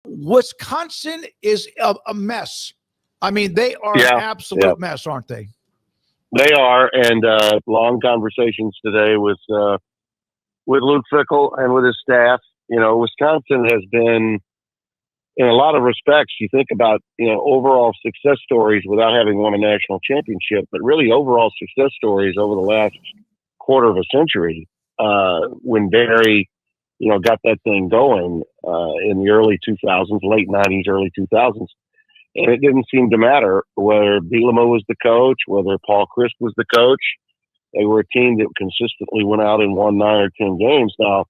Wisconsin is a mess. I mean, they are an absolute mess, aren't they? They are, and long conversations today with Luke Fickell and with his staff. You know, Wisconsin has been, in a lot of respects, you think about, overall success stories without having won a national championship, but really overall success stories over the last quarter of a century, when Barry, got that thing going in the early 2000s, late 90s, early 2000s. And it didn't seem to matter whether Bielema was the coach, whether Paul Chryst was the coach. They were a team that consistently went out and won 9 or 10 games. Now,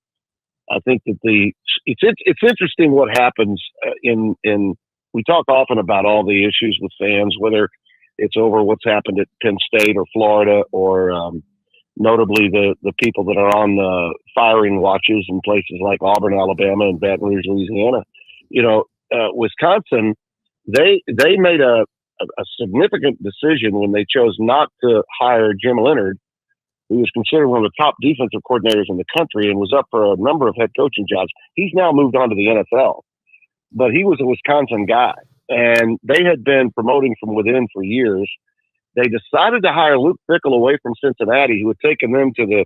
I think that it's interesting what happens in we talk often about all the issues with fans, whether it's over what's happened at Penn State or Florida, or notably the people that are on firing watches in places like Auburn, Alabama, and Baton Rouge, Louisiana. Wisconsin, they made a significant decision when they chose not to hire Jim Leonard, who was considered one of the top defensive coordinators in the country and was up for a number of head coaching jobs. He's now moved on to the NFL, but he was a Wisconsin guy, and they had been promoting from within for years. They decided to hire Luke Fickell away from Cincinnati, who had taken them to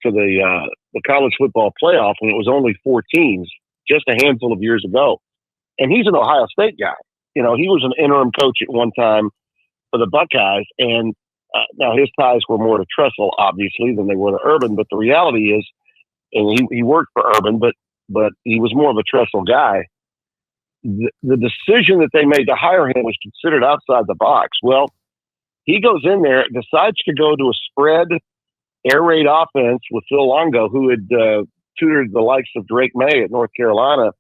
the college football playoff when it was only 4 teams, just a handful of years ago. And he's an Ohio State guy. He was an interim coach at one time for the Buckeyes, and now his ties were more to Tressel, obviously, than they were to Urban. But the reality is, and he worked for Urban, but he was more of a Tressel guy. The decision that they made to hire him was considered outside the box. Well, he goes in there, decides to go to a spread air raid offense with Phil Longo, who had tutored the likes of Drake May at North Carolina.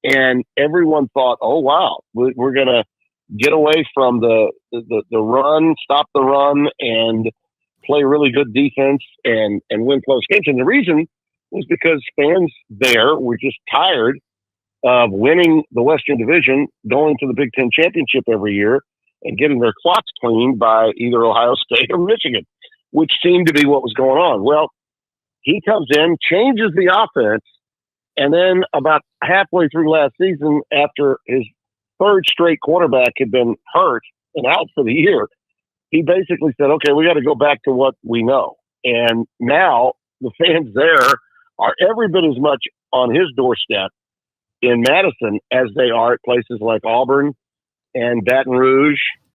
And everyone thought, oh, wow, we're going to get away from the run, stop the run, and play really good defense and win close games. And the reason was because fans there were just tired of winning the Western Division, going to the Big Ten championship every year, and getting their clocks cleaned by either Ohio State or Michigan, which seemed to be what was going on. Well, he comes in, changes the offense, and then about halfway through last season, after his 3rd straight quarterback had been hurt and out for the year, he basically said, okay, we got to go back to what we know. And now the fans there are every bit as much on his doorstep in Madison as they are at places like Auburn and Baton Rouge